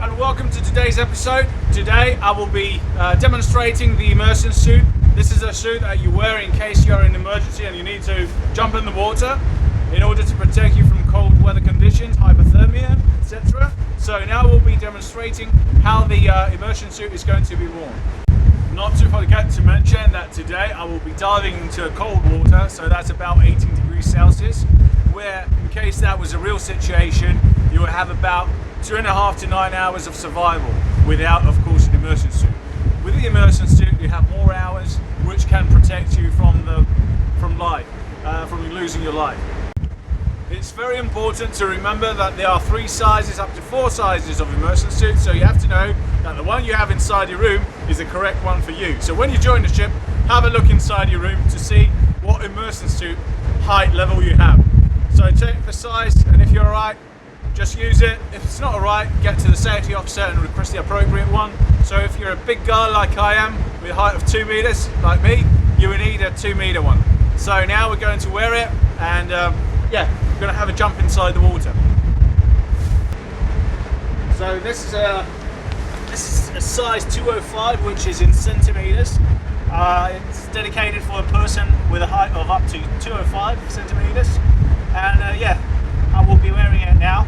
and welcome to today's episode. Today I will be demonstrating the immersion suit. This is a suit that you wear in case you're in an emergency and you need to jump in the water in order to protect you from cold weather conditions, hypothermia, etc. So now we'll be demonstrating how the immersion suit is going to be worn. Not to forget to mention that today I will be diving into cold water, so that's about 18 degrees Celsius, where in case that was a real situation, you would have about 2.5 to 9 hours of survival without, of course, an immersion suit. With the immersion suit, you have more hours which can protect you from losing your life. It's very important to remember that there are 3 sizes up to 4 sizes of immersion suits, so you have to know that the one you have inside your room is the correct one for you. So when you join the ship, have a look inside your room to see what immersion suit height level you have. So check the size, and if you're alright, just use it. If it's not alright, get to the safety officer and request the appropriate one. So if you're a big guy like I am, with a height of 2 meters, like me, you will need a 2 meter one. So now we're going to wear it, and yeah, we're going to have a jump inside the water. So this is a size 205, which is in centimeters. It's dedicated for a person with a height of up to 205 centimeters, and yeah, I will be wearing it now.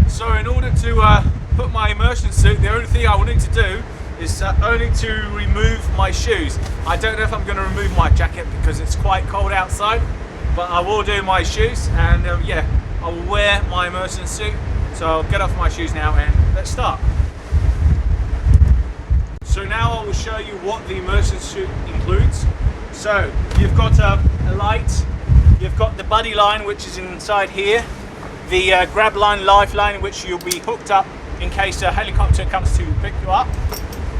So in order to put my immersion suit, the only thing I will need to do is only to remove my shoes. I don't know if I'm going to remove my jacket because it's quite cold outside, but I will do my shoes, and yeah, I will wear my immersion suit. So I'll get off my shoes now and let's start. So now I will show you what the immersion suit includes. So you've got a light, you've got the buddy line which is inside here, the grab line, lifeline, which you'll be hooked up in case a helicopter comes to pick you up,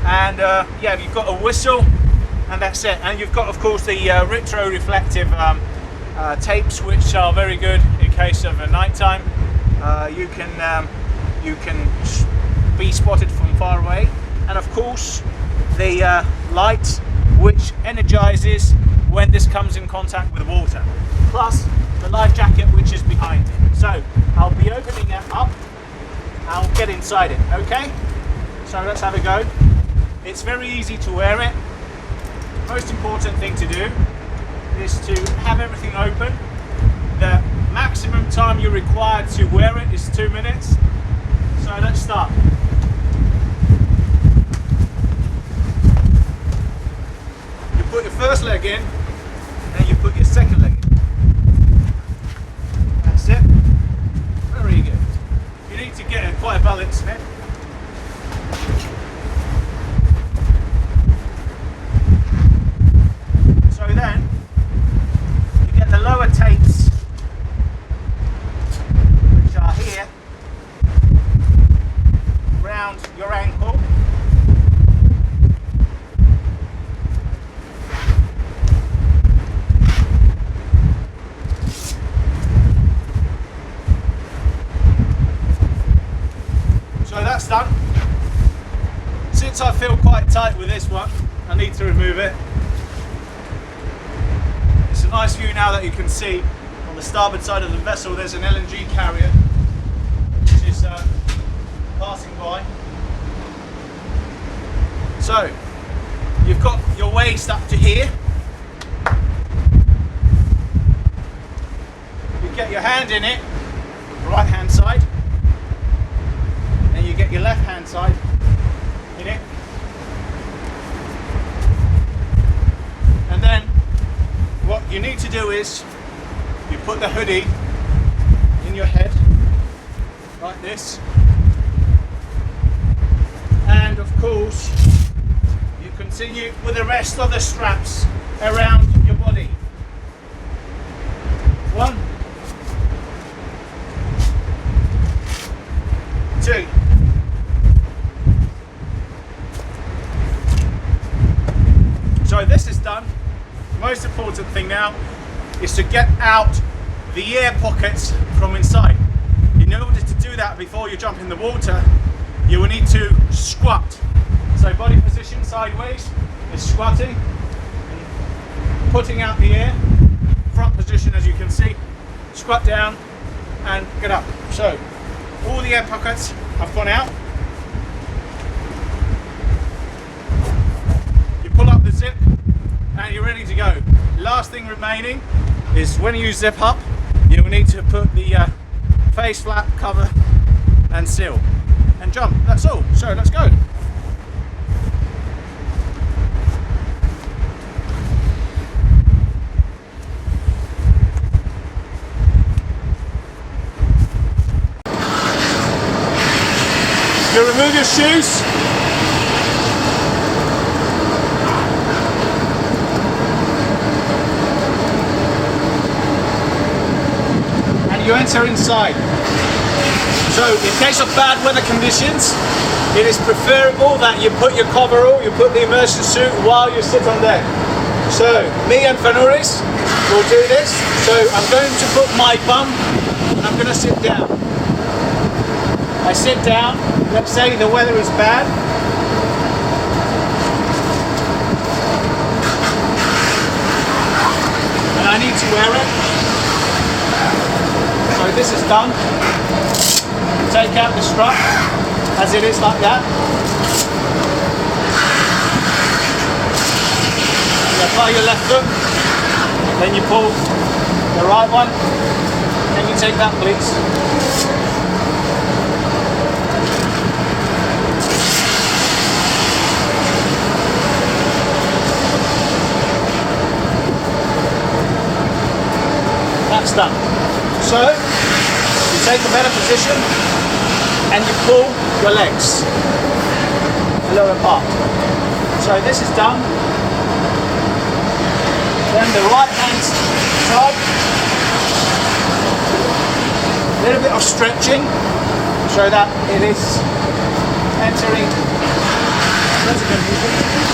and yeah, you've got a whistle, and that's it. And you've got, of course, the retro-reflective tapes, which are very good in case of a nighttime. You can be spotted from far away, and of course the light which energizes when this comes in contact with water, plus the life jacket which is behind it. So I'll be opening it up, I'll get inside it, okay? So let's have a go. It's very easy to wear it. Most important thing to do is to have everything open. The maximum time you're required to wear it is 2 minutes. So let's start. You put your first leg in, and you put your second leg in. That's it. Very good. You need to get quite a balance in it. So then, you get the lower tapes, which are here, round your ankle. So that's done. Since I feel quite tight with this one, I need to remove it. It's a nice view now that you can see on the starboard side of the vessel there's an LNG carrier which is passing by. So you've got your waist up to here. You get your hand in it, right hand side, and you get your left hand side in it, and then what you need to do is you put the hoodie in your head like this, and of course you continue with the rest of the straps around your body. 1, 2. So this is done. The most important thing now is to get out the air pockets from inside. In order to do that before you jump in the water, you will need to squat. So body position sideways is squatting, and putting out the air. Front position, as you can see, squat down and get up. So all the air pockets have gone out. and you're ready to go. Last thing remaining is when you zip up, you'll need to put the face flap, cover and seal and jump. That's all. So let's go. You remove your shoes. And you enter inside. So in case of bad weather conditions, it is preferable that you put your coverall, you put the immersion suit while you sit on deck. So me and familiarize will do this. So I'm going to put my bum and I'm going to sit down. I sit down, let's say the weather is bad. And I need to wear it. So this is done. Take out the strap as it is like that. You apply your left foot, then you pull the right one. Can you take that please? That's done. So you take a better position and you pull your legs a little apart. So this is done. Then the right hand side, a little bit of stretching so that it is entering. That's a good movement.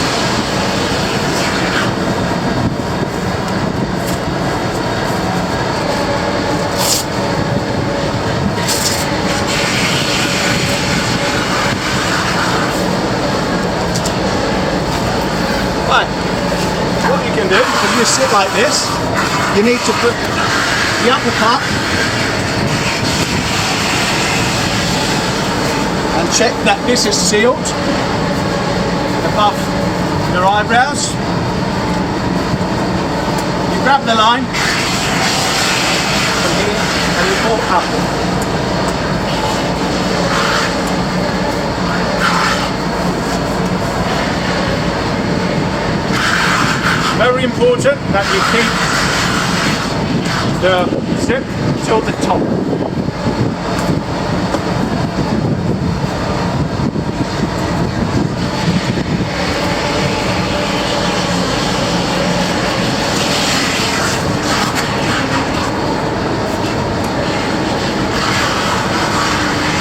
What you can do, if you sit like this, you need to put the upper part and check that this is sealed above your eyebrows. You grab the line from here and you pull up. Very important that you keep the zip till the top.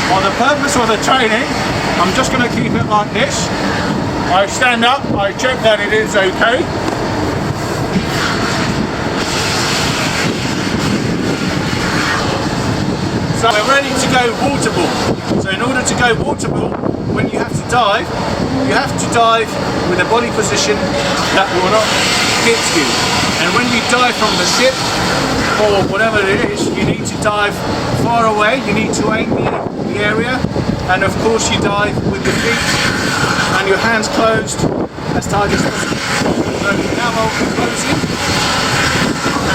For the purpose of the training, I'm just going to keep it like this. I stand up, I check that it is okay. So we're ready to go waterboard. So in order to go waterboard, when you have to dive with a body position that will not hit you. And when you dive from the ship, or whatever it is, you need to dive far away, you need to aim the area, and of course you dive with the feet and your hands closed as tight as possible. So now I'll be closing,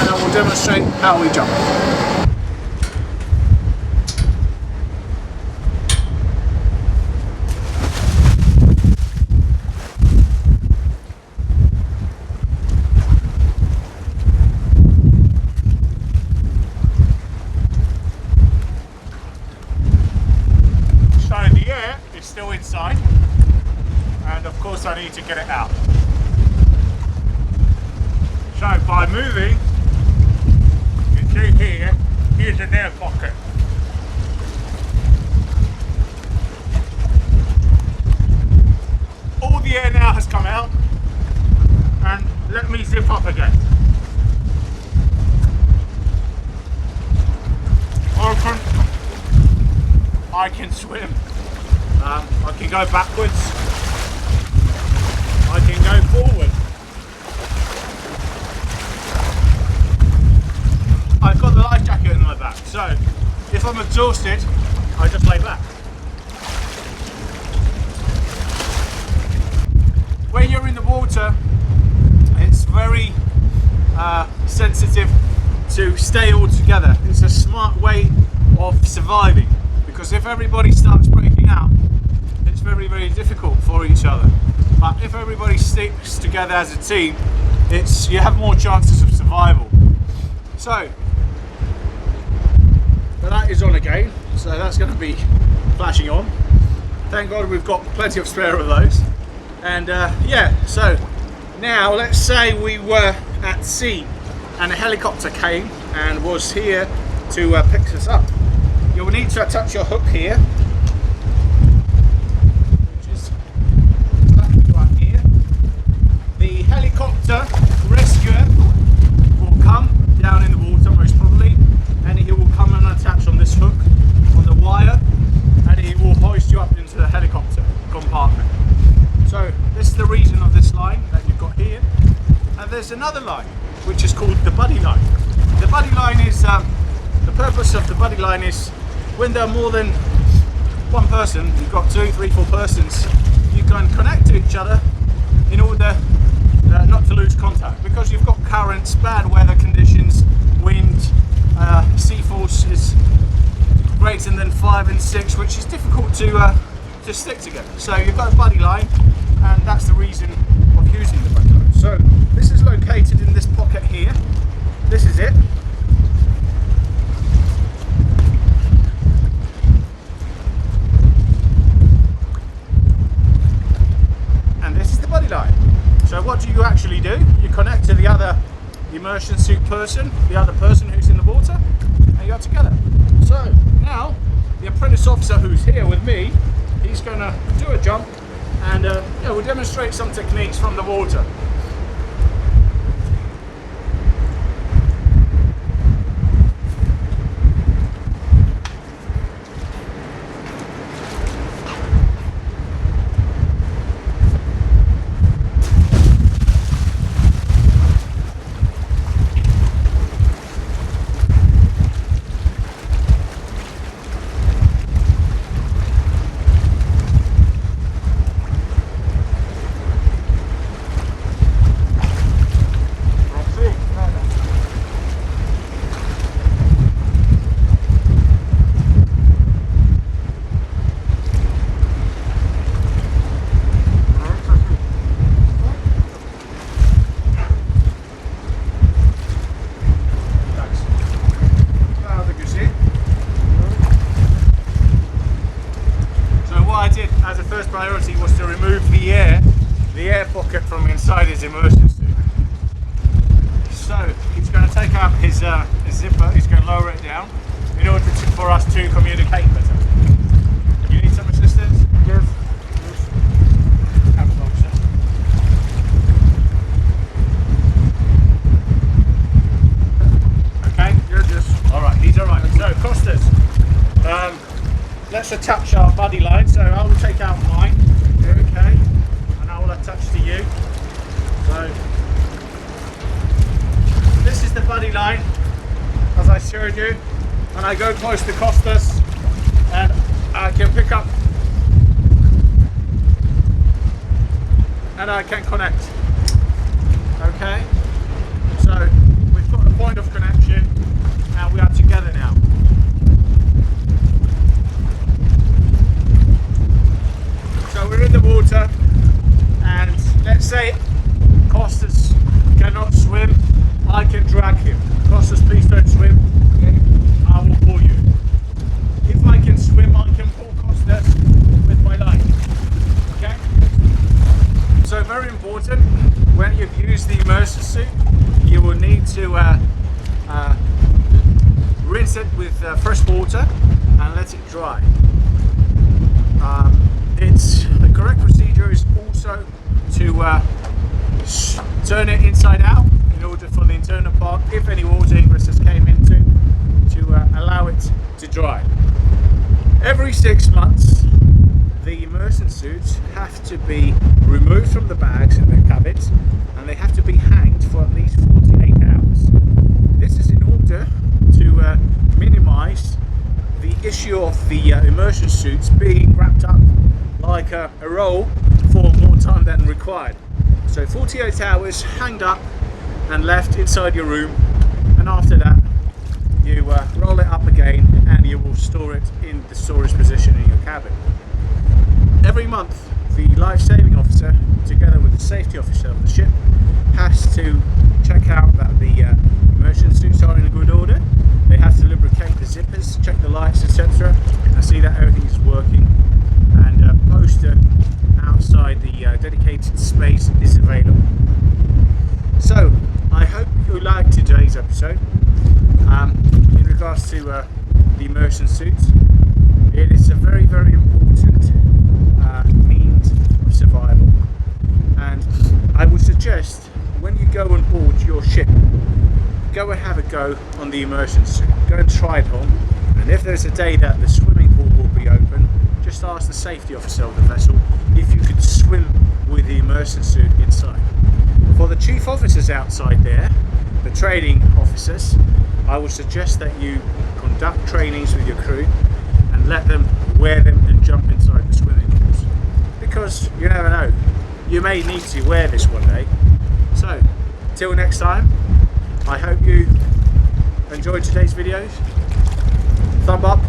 and I will demonstrate how we jump. Still inside, and of course I need to get it out. So by moving, you see here, here's an air pocket. All the air now has come out, and let me zip up again. Open. I can swim. I can go backwards, I can go forward. I've got the life jacket in my back, so if I'm exhausted, I just lay back. When you're in the water, it's very sensitive to stay all together. It's a smart way of surviving, because if everybody starts breaking out, it's very, very difficult for each other. But if everybody sticks together as a team, you have more chances of survival. So that is on again, so that's going to be flashing on. Thank God we've got plenty of spare of those. And yeah, so now let's say we were at sea and a helicopter came and was here to pick us up. You'll need to attach your hook here, which is right here. The helicopter rescuer will come down in the water most probably, and he will come and attach on this hook on the wire, and he will hoist you up into the helicopter compartment. So this is the reason of this line that you've got here. And there's another line which is called the buddy line. The buddy line is, the purpose of the buddy line is when there are more than one person, you've got 2, 3, 4 persons, you can connect to each other in order not to lose contact, because you've got currents, bad weather conditions, wind, sea force is greater than 5 and 6, which is difficult to stick together. So you've got a buddy line, and that's the reason of using the buddy line. So this is located in this pocket here. This is it. And this is the buddy line. So what do you actually do? You connect to the other immersion suit person, the other person who's in the water, and you're together. So now the apprentice officer who's here with me, he's going to do a jump, and yeah, we'll demonstrate some techniques from the water. Priority was to remove the air pocket from inside his immersion suit. So he's going to take out his zipper, he's going to lower it down in order for us to communicate better. You need some assistance? Yes. Okay, you're just alright, he's alright. So Costas, let's attach our buddy line. So I will take out mine, okay, and I will attach to you. So this is the buddy line, as I showed you, and I go close to Costas, and I can pick up, and I can connect. Okay, so we've got a point of connection, and we are together now. So we're in the water, and let's say Costas cannot swim, I can drag him. Costas, please don't swim. Okay. I will pull you. If I can swim, I can pull Costas with my line. Okay? So very important, when you've used the immersion suit, you will need to rinse it with fresh water and let it dry. The correct procedure is also to turn it inside out in order for the internal part, if any water ingresses came into, to allow it to dry. Every 6 months, the immersion suits have to be removed from the bags in the cabins, and they have to be hanged for at least 48 hours. This is in order to minimize the issue of the immersion suits being wrapped up like a roll for more time than required. So 48 hours hanged up and left inside your room, and after that you roll it up again and you will store it in the storage position in your cabin. Every month the life-saving officer, together with the safety officer of the ship, has to check out that the immersion suits are in a good order. They have to lubricate the zippers, check the lights, etc., and see that everything is working, and a poster outside the dedicated space is available. So I hope you liked today's episode. In regards to the immersion suits, it is a very, very important means of survival, and I would suggest when you go on board your ship, go and have a go on the immersion suit. Go and try it on, and if there's a day that the swimming pool will be open, just ask the safety officer of the vessel if you could swim with the immersion suit inside. For the chief officers outside there, the training officers, I would suggest that you conduct trainings with your crew and let them wear them and jump inside the swimming pools, because you never know, you may need to wear this one day. So till next time, I hope you enjoyed today's videos. Thumb up